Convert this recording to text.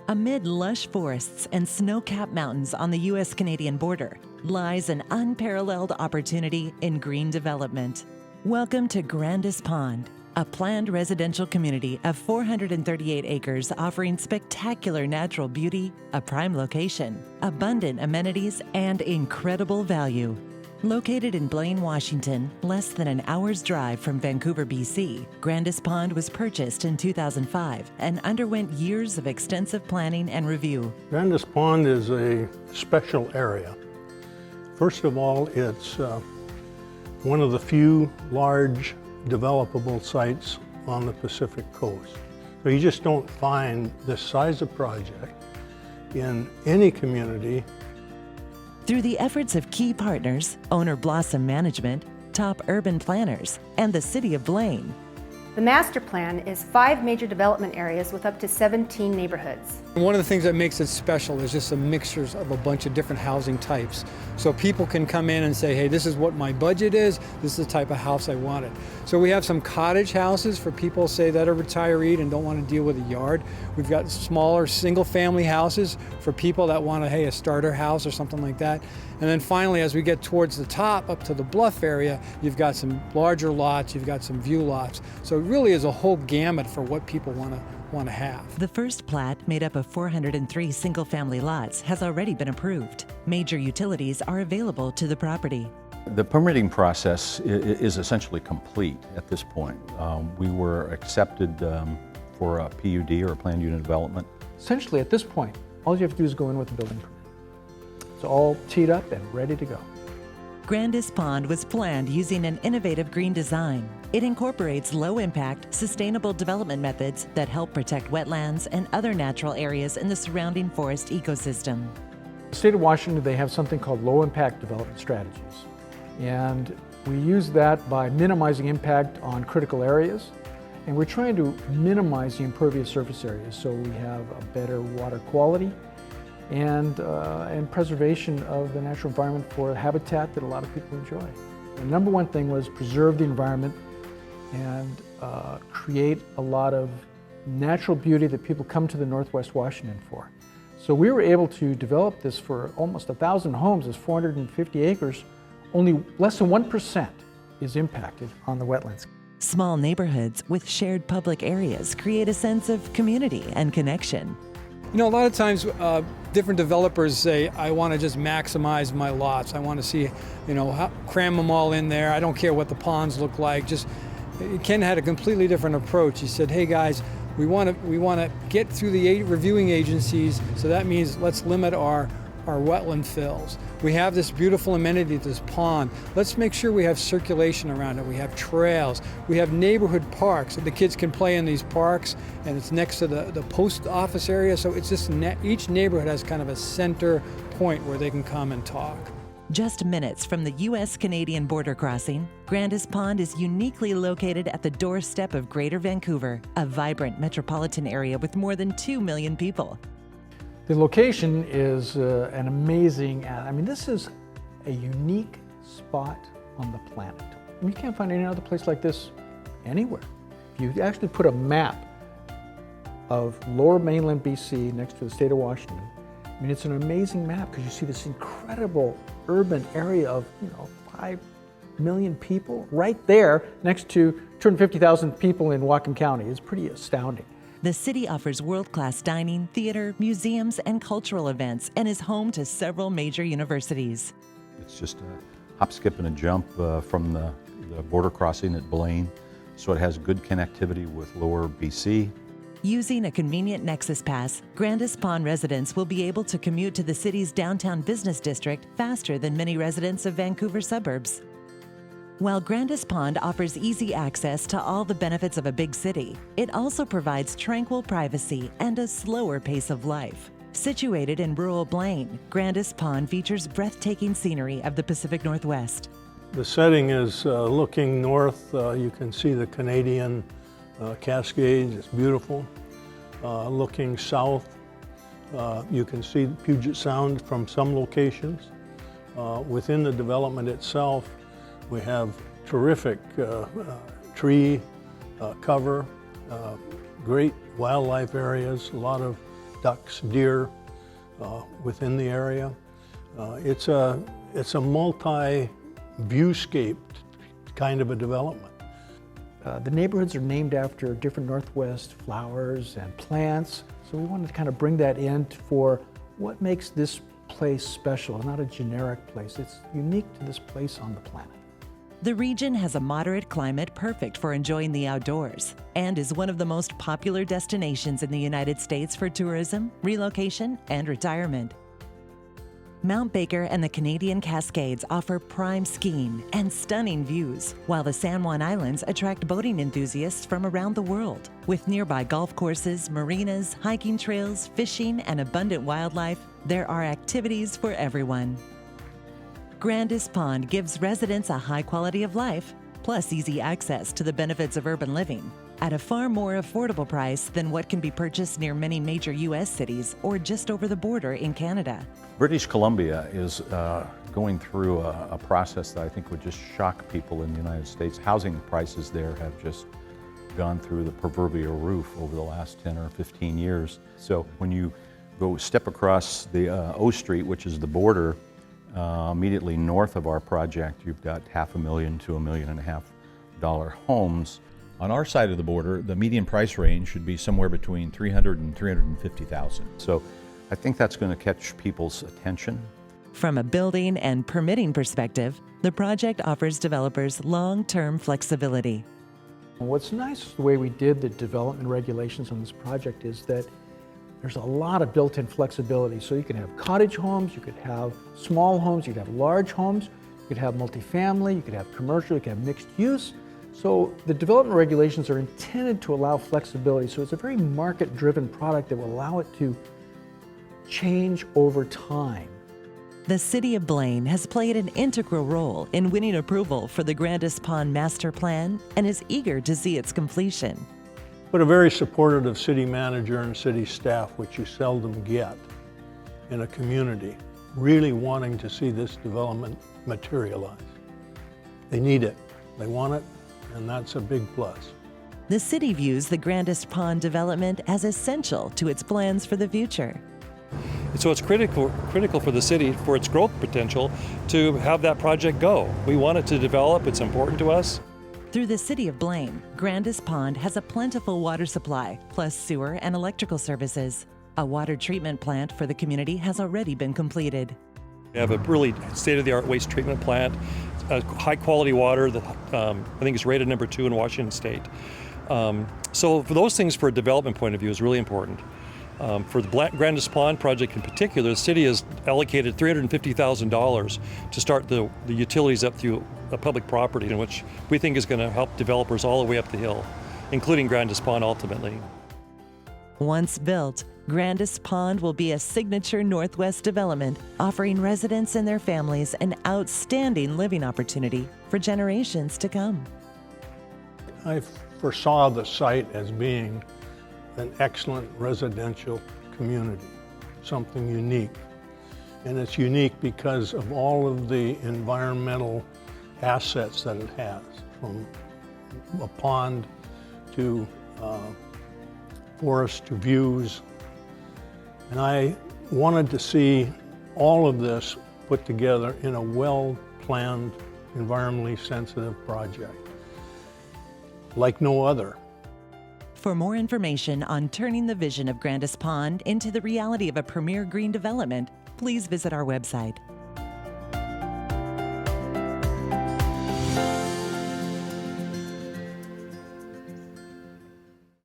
Amid lush forests and snow-capped mountains on the U.S.-Canadian border lies an unparalleled opportunity in green development. Welcome to Grandis Pond, a planned residential community of 438 acres offering spectacular natural beauty, a prime location, abundant amenities, and incredible value. Located in Blaine, Washington, less than an hour's drive from Vancouver, BC, Grandis Pond was purchased in 2005 and underwent years of extensive planning and review. Grandis Pond is a special area. First of all, it's one of the few large developable sites on the Pacific coast. So you just don't find this size of project in any community. Through the efforts of key partners, Owner Blossom Management, top urban planners, and the City of Blaine, the master plan is 5 major development areas with up to 17 neighborhoods. One of the things that makes it special is just the mixtures of a bunch of different housing types. So people can come in and say, hey, this is what my budget is, this is the type of house I wanted. So we have some cottage houses for people, say, that are retireed and don't want to deal with a yard. We've got smaller single-family houses for people that want a starter house or something like that. And then finally, as we get towards the top, up to the bluff area, you've got some larger lots, you've got some view lots. So it really is a whole gamut for what people want to have. The first plat, made up of 403 single-family lots, has already been approved. Major utilities are available to the property. The permitting process is essentially complete at this point. We were accepted for a PUD, or a planned unit development. Essentially, at this point, all you have to do is go in with the building permit. It's all teed up and ready to go. Grandis Pond was planned using an innovative green design. It incorporates low-impact, sustainable development methods that help protect wetlands and other natural areas in the surrounding forest ecosystem. The state of Washington, they have something called low-impact development strategies. And we use that by minimizing impact on critical areas. And we're trying to minimize the impervious surface areas so we have a better water quality and preservation of the natural environment for habitat that a lot of people enjoy. The number one thing was preserve the environment and create a lot of natural beauty that people come to the Northwest Washington for. So we were able to develop this for almost 1,000 homes. It's 450 acres. Only less than 1% is impacted on the wetlands. Small neighborhoods with shared public areas create a sense of community and connection. You know, a lot of times different developers say, I want to just maximize my lots. I want to see, cram them all in there. I don't care what the ponds look like. Ken had a completely different approach. He said, hey guys, we want to get through the reviewing agencies, so that means let's limit our wetland fills. We have this beautiful amenity, this pond. Let's make sure we have circulation around it. We have trails. We have neighborhood parks. The kids can play in these parks, and it's next to the post office area. So it's just each neighborhood has kind of a center point where they can come and talk. Just minutes from the U.S.-Canadian border crossing, Grandis Pond is uniquely located at the doorstep of Greater Vancouver, a vibrant metropolitan area with more than 2 million people. The location is an amazing, this is a unique spot on the planet. You can't find any other place like this anywhere. If you actually put a map of lower mainland BC next to the state of Washington, it's an amazing map because you see this incredible urban area of 5 million people right there next to 250,000 people in Whatcom County. It's pretty astounding. The city offers world-class dining, theater, museums, and cultural events, and is home to several major universities. It's just a hop, skip, and a jump from the border crossing at Blaine, so it has good connectivity with lower BC. Using a convenient Nexus Pass, Grandis Pond residents will be able to commute to the city's downtown business district faster than many residents of Vancouver suburbs. While Grandis Pond offers easy access to all the benefits of a big city, it also provides tranquil privacy and a slower pace of life. Situated in rural Blaine, Grandis Pond features breathtaking scenery of the Pacific Northwest. The setting is looking north. You can see the Canadian Cascades. It's beautiful. Looking south, you can see Puget Sound from some locations. Within the development itself, we have terrific tree cover, great wildlife areas, a lot of ducks, deer within the area. It's a multi-viewscape kind of a development. The neighborhoods are named after different Northwest flowers and plants, so we wanted to kind of bring that in for what makes this place special, not a generic place. It's unique to this place on the planet. The region has a moderate climate perfect for enjoying the outdoors and is one of the most popular destinations in the United States for tourism, relocation, and retirement. Mount Baker and the Canadian Cascades offer prime skiing and stunning views, while the San Juan Islands attract boating enthusiasts from around the world. With nearby golf courses, marinas, hiking trails, fishing, and abundant wildlife, there are activities for everyone. Grandis Pond gives residents a high quality of life, plus easy access to the benefits of urban living, at a far more affordable price than what can be purchased near many major U.S. cities or just over the border in Canada. British Columbia is going through a process that I think would just shock people in the United States. Housing prices there have just gone through the proverbial roof over the last 10 or 15 years. So when you go step across the O Street, which is the border, immediately north of our project, you've got $500,000 to $1.5 million homes. On our side of the border, the median price range should be somewhere between $300,000 and $350,000. So I think that's going to catch people's attention. From a building and permitting perspective, the project offers developers long-term flexibility. What's nice, the way we did the development regulations on this project, is that there's a lot of built-in flexibility. So you can have cottage homes, you could have small homes, you could have large homes, you could have multifamily, you could have commercial, you could have mixed use. So the development regulations are intended to allow flexibility. So it's a very market-driven product that will allow it to change over time. The City of Blaine has played an integral role in winning approval for the Grandis Pond Master Plan and is eager to see its completion. But a very supportive city manager and city staff, which you seldom get in a community, really wanting to see this development materialize. They need it, they want it, and that's a big plus. The city views the Grandis Pond development as essential to its plans for the future. So it's critical for the city, for its growth potential, to have that project go. We want it to develop, it's important to us. Through the City of Blaine, Grandis Pond has a plentiful water supply, plus sewer and electrical services. A water treatment plant for the community has already been completed. We have a really state-of-the-art waste treatment plant, high-quality water that I think is rated number 2 in Washington State. So for those things, for a development point of view, is really important. For the Grandis Pond project in particular, the city has allocated $350,000 to start the utilities up through a public property, in which we think is going to help developers all the way up the hill, including Grandis Pond ultimately. Once built, Grandis Pond will be a signature Northwest development, offering residents and their families an outstanding living opportunity for generations to come. I foresaw the site as being an excellent residential community, something unique. And it's unique because of all of the environmental assets that it has, from a pond to forest to views. And I wanted to see all of this put together in a well-planned, environmentally sensitive project, like no other. For more information on turning the vision of Grandis Pond into the reality of a premier green development, please visit our website,